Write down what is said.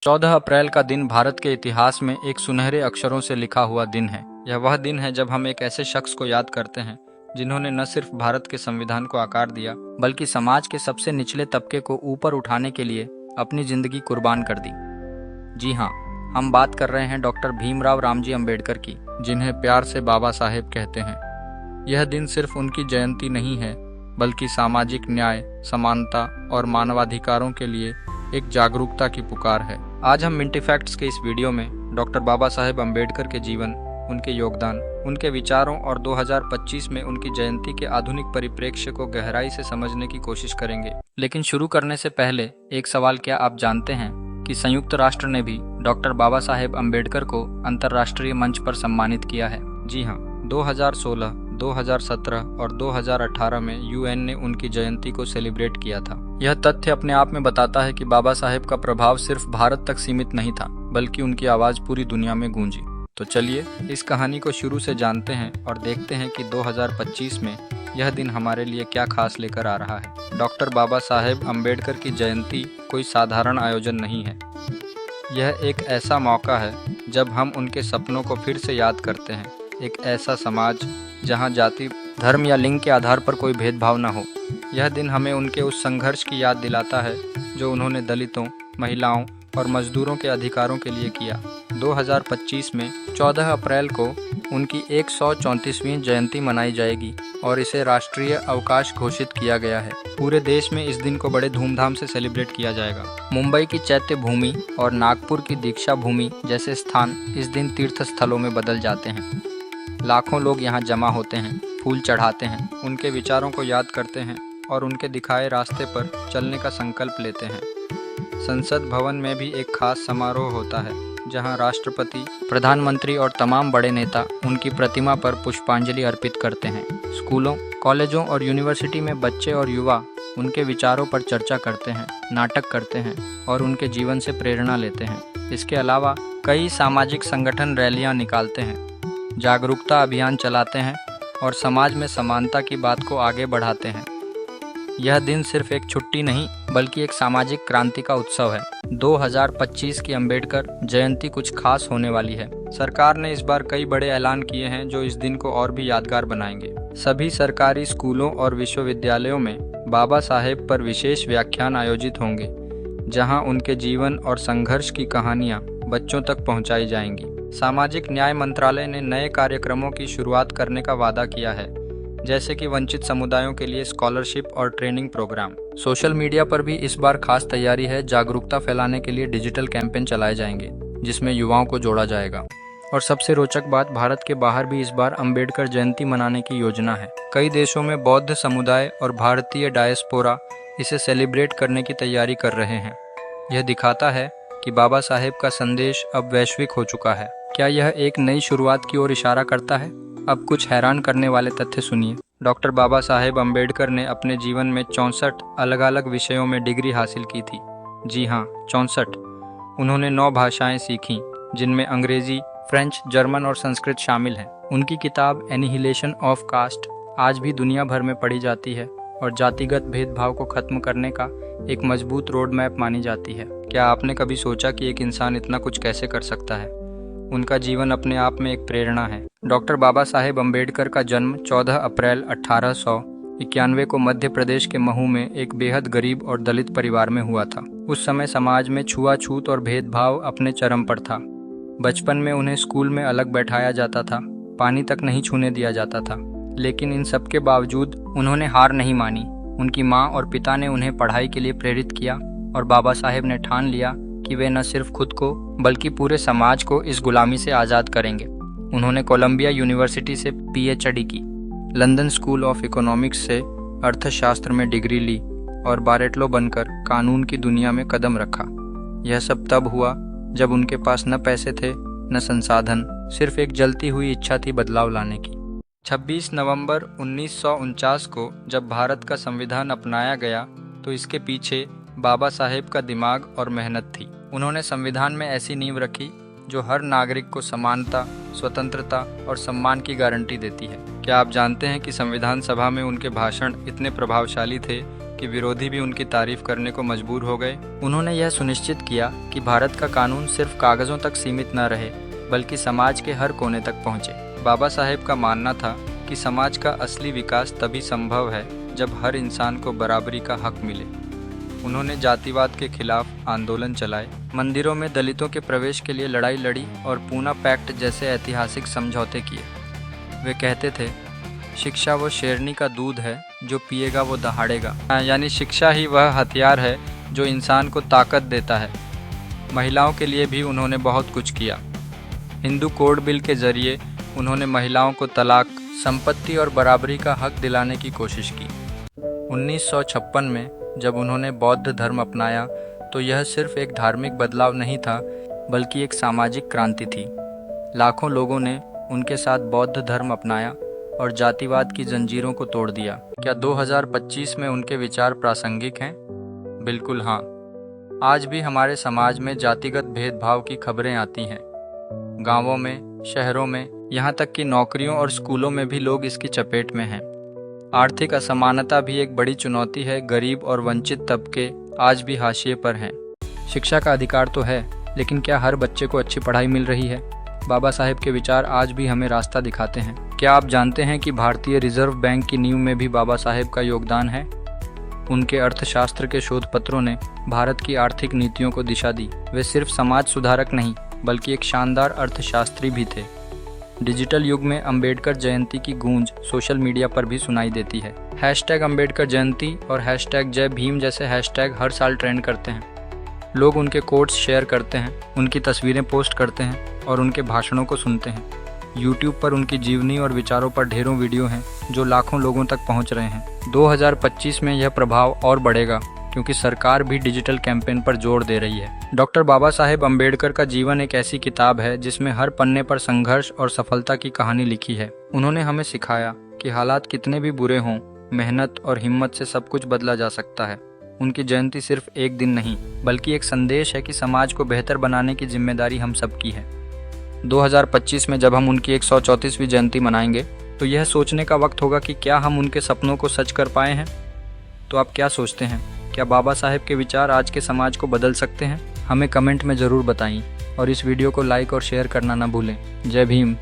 14 अप्रैल का दिन भारत के इतिहास में एक सुनहरे अक्षरों से लिखा हुआ दिन है। यह वह दिन है जब हम एक ऐसे शख्स को याद करते हैं जिन्होंने न सिर्फ भारत के संविधान को आकार दिया, बल्कि समाज के सबसे निचले तबके को ऊपर उठाने के लिए अपनी जिंदगी कुर्बान कर दी। जी हाँ, हम बात कर रहे हैं डॉक्टर भीमराव रामजी अम्बेडकर की, जिन्हें प्यार से बाबा साहेब कहते हैं। यह दिन सिर्फ उनकी जयंती नहीं है, बल्कि सामाजिक न्याय, समानता और मानवाधिकारों के लिए एक जागरूकता की पुकार है। आज हम मिंटी फैक्ट्स के इस वीडियो में डॉक्टर बाबा साहेब अम्बेडकर के जीवन, उनके योगदान, उनके विचारों और 2025 में उनकी जयंती के आधुनिक परिप्रेक्ष्य को गहराई से समझने की कोशिश करेंगे। लेकिन शुरू करने से पहले एक सवाल, क्या आप जानते हैं कि संयुक्त राष्ट्र ने भी डॉक्टर बाबा साहेब अम्बेडकर को अंतर्राष्ट्रीय मंच पर सम्मानित किया है? जी हाँ, 2016, 2017 और 2018 में यूएन ने उनकी जयंती को सेलिब्रेट किया था। यह तथ्य अपने आप में बताता है कि बाबा साहेब का प्रभाव सिर्फ भारत तक सीमित नहीं था, बल्कि उनकी आवाज पूरी दुनिया में गूंजी। तो चलिए इस कहानी को शुरू से जानते हैं और देखते हैं कि 2025 में यह दिन हमारे लिए क्या खास लेकर आ रहा है। डॉक्टर बाबा साहेब अम्बेडकर की जयंती कोई साधारण आयोजन नहीं है। यह एक ऐसा मौका है जब हम उनके सपनों को फिर से याद करते हैं। एक ऐसा समाज जहां जाति, धर्म या लिंग के आधार पर कोई भेदभाव न हो। यह दिन हमें उनके उस संघर्ष की याद दिलाता है जो उन्होंने दलितों, महिलाओं और मजदूरों के अधिकारों के लिए किया। 2025 में 14 अप्रैल को उनकी 134वीं जयंती मनाई जाएगी और इसे राष्ट्रीय अवकाश घोषित किया गया है। पूरे देश में इस दिन को बड़े धूमधाम से सेलिब्रेट किया जाएगा। मुंबई की चैत्य भूमि और नागपुर की दीक्षा भूमि जैसे स्थान इस दिन तीर्थ स्थलों में बदल जाते हैं। लाखों लोग यहाँ जमा होते हैं, फूल चढ़ाते हैं, उनके विचारों को याद करते हैं और उनके दिखाए रास्ते पर चलने का संकल्प लेते हैं। संसद भवन में भी एक खास समारोह होता है, जहां राष्ट्रपति, प्रधानमंत्री और तमाम बड़े नेता उनकी प्रतिमा पर पुष्पांजलि अर्पित करते हैं। स्कूलों, कॉलेजों और यूनिवर्सिटी में बच्चे और युवा उनके विचारों पर चर्चा करते हैं, नाटक करते हैं और उनके जीवन से प्रेरणा लेते हैं। इसके अलावा कई सामाजिक संगठन रैलियां निकालते हैं, जागरूकता अभियान चलाते हैं और समाज में समानता की बात को आगे बढ़ाते हैं। यह दिन सिर्फ एक छुट्टी नहीं, बल्कि एक सामाजिक क्रांति का उत्सव है। 2025 की अम्बेडकर जयंती कुछ खास होने वाली है। सरकार ने इस बार कई बड़े ऐलान किए हैं जो इस दिन को और भी यादगार बनाएंगे। सभी सरकारी स्कूलों और विश्वविद्यालयों में बाबा साहेब पर विशेष व्याख्यान आयोजित होंगे, जहां उनके जीवन और संघर्ष की कहानियां बच्चों तक पहुंचाई जाएंगी। सामाजिक न्याय मंत्रालय ने नए कार्यक्रमों की शुरुआत करने का वादा किया है, जैसे कि वंचित समुदायों के लिए स्कॉलरशिप और ट्रेनिंग प्रोग्राम। सोशल मीडिया पर भी इस बार खास तैयारी है। जागरूकता फैलाने के लिए डिजिटल कैंपेन चलाए जाएंगे, जिसमें युवाओं को जोड़ा जाएगा। और सबसे रोचक बात, भारत के बाहर भी इस बार अम्बेडकर जयंती मनाने की योजना है। कई देशों में बौद्ध समुदाय और भारतीय डायस्पोरा इसे सेलिब्रेट करने की तैयारी कर रहे हैं। यह दिखाता है कि बाबा साहेब का संदेश अब वैश्विक हो चुका है। क्या यह एक नई शुरुआत की ओर इशारा करता है? अब कुछ हैरान करने वाले तथ्य सुनिए। डॉक्टर बाबा साहेब अम्बेडकर ने अपने जीवन में 64 अलग अलग विषयों में डिग्री हासिल की थी। जी हाँ, 64। उन्होंने 9 भाषाएं सीखीं, जिनमें अंग्रेजी, फ्रेंच, जर्मन और संस्कृत शामिल हैं। उनकी किताब एनिहिलेशन ऑफ कास्ट आज भी दुनिया भर में पढ़ी जाती है और जातिगत भेदभाव को खत्म करने का एक मजबूत रोड मैप मानी जाती है। क्या आपने कभी सोचा कि एक इंसान इतना कुछ कैसे कर सकता है? उनका जीवन अपने आप में एक प्रेरणा है। डॉक्टर बाबा साहेब अम्बेडकर का जन्म 14 अप्रैल 1891 को मध्य प्रदेश के महू में एक बेहद गरीब और दलित परिवार में हुआ था। उस समय समाज में छुआछूत और भेदभाव अपने चरम पर था। बचपन में उन्हें स्कूल में अलग बैठाया जाता था, पानी तक नहीं छूने दिया जाता था। लेकिन इन सब के बावजूद उन्होंने हार नहीं मानी। उनकी माँ और पिता ने उन्हें पढ़ाई के लिए प्रेरित किया और बाबा साहेब ने ठान लिया कि वे न सिर्फ खुद को बल्कि पूरे समाज को इस गुलामी से आज़ाद करेंगे। उन्होंने कोलंबिया यूनिवर्सिटी से पीएचडी की, लंदन स्कूल ऑफ इकोनॉमिक्स से अर्थशास्त्र में डिग्री ली और बारेटलो बनकर कानून की दुनिया में कदम रखा। यह सब तब हुआ जब उनके पास न पैसे थे न संसाधन, सिर्फ एक जलती हुई इच्छा थी बदलाव लाने की। 26 नवंबर 1949 को जब भारत का संविधान अपनाया गया तो इसके पीछे बाबा साहेब का दिमाग और मेहनत थी। उन्होंने संविधान में ऐसी नींव रखी जो हर नागरिक को समानता, स्वतंत्रता और सम्मान की गारंटी देती है। क्या आप जानते हैं कि संविधान सभा में उनके भाषण इतने प्रभावशाली थे कि विरोधी भी उनकी तारीफ करने को मजबूर हो गए। उन्होंने यह सुनिश्चित किया कि भारत का कानून सिर्फ कागजों तक सीमित न रहे बल्कि समाज के हर कोने तक पहुंचे। बाबा साहेब का मानना था कि समाज का असली विकास तभी संभव है जब हर इंसान को बराबरी का हक मिले। उन्होंने जातिवाद के खिलाफ आंदोलन चलाए, मंदिरों में दलितों के प्रवेश के लिए लड़ाई लड़ी और पूना पैक्ट जैसे ऐतिहासिक समझौते किए। वे कहते थे, शिक्षा वो शेरनी का दूध है, जो पिएगा वो दहाड़ेगा। यानी शिक्षा ही वह हथियार है जो इंसान को ताकत देता है। महिलाओं के लिए भी उन्होंने बहुत कुछ किया। हिंदू कोड बिल के जरिए उन्होंने महिलाओं को तलाक, संपत्ति और बराबरी का हक दिलाने की कोशिश की। 1956 में जब उन्होंने बौद्ध धर्म अपनाया तो यह सिर्फ एक धार्मिक बदलाव नहीं था बल्कि एक सामाजिक क्रांति थी। लाखों लोगों ने उनके साथ बौद्ध धर्म अपनाया और जातिवाद की जंजीरों को तोड़ दिया। क्या 2025 में उनके विचार प्रासंगिक हैं? बिल्कुल हाँ। आज भी हमारे समाज में जातिगत भेदभाव की खबरें आती हैं। गांवों में, शहरों में, यहाँ तक कि नौकरियों और स्कूलों में भी लोग इसकी चपेट में हैं। आर्थिक असमानता भी एक बड़ी चुनौती है। गरीब और वंचित तबके आज भी हाशिए पर हैं। शिक्षा का अधिकार तो है, लेकिन क्या हर बच्चे को अच्छी पढ़ाई मिल रही है? बाबा साहेब के विचार आज भी हमें रास्ता दिखाते हैं। क्या आप जानते हैं कि भारतीय रिजर्व बैंक की नींव में भी बाबा साहेब का योगदान है? उनके अर्थशास्त्र के शोध पत्रों ने भारत की आर्थिक नीतियों को दिशा दी। वे सिर्फ समाज सुधारक नहीं बल्कि एक शानदार अर्थशास्त्री भी थे। डिजिटल युग में अंबेडकर जयंती की गूंज सोशल मीडिया पर भी सुनाई देती है। #अंबेडकर जयंती और #जय भीम जैसे हैशटैग हर साल ट्रेंड करते हैं। लोग उनके कोट्स शेयर करते हैं, उनकी तस्वीरें पोस्ट करते हैं और उनके भाषणों को सुनते हैं। YouTube पर उनकी जीवनी और विचारों पर ढेरों वीडियो हैं जो लाखों लोगों तक पहुंच रहे हैं। 2025 में यह प्रभाव और बढ़ेगा क्योंकि सरकार भी डिजिटल कैंपेन पर जोर दे रही है। डॉक्टर बाबा साहेब अंबेडकर का जीवन एक ऐसी किताब है जिसमें हर पन्ने पर संघर्ष और सफलता की कहानी लिखी है। उन्होंने हमें सिखाया कि हालात कितने भी बुरे हों, मेहनत और हिम्मत से सब कुछ बदला जा सकता है। उनकी जयंती सिर्फ एक दिन नहीं बल्कि एक संदेश है कि समाज को बेहतर बनाने की जिम्मेदारी हम सबकी है। 2025 में जब हम उनकी 134वीं जयंती मनाएंगे तो यह सोचने का वक्त होगा कि क्या हम उनके सपनों को सच कर पाए हैं। तो आप क्या सोचते हैं? क्या बाबा साहेब के विचार आज के समाज को बदल सकते हैं? हमें कमेंट में ज़रूर बताएं और इस वीडियो को लाइक और शेयर करना ना भूलें। जय भीम।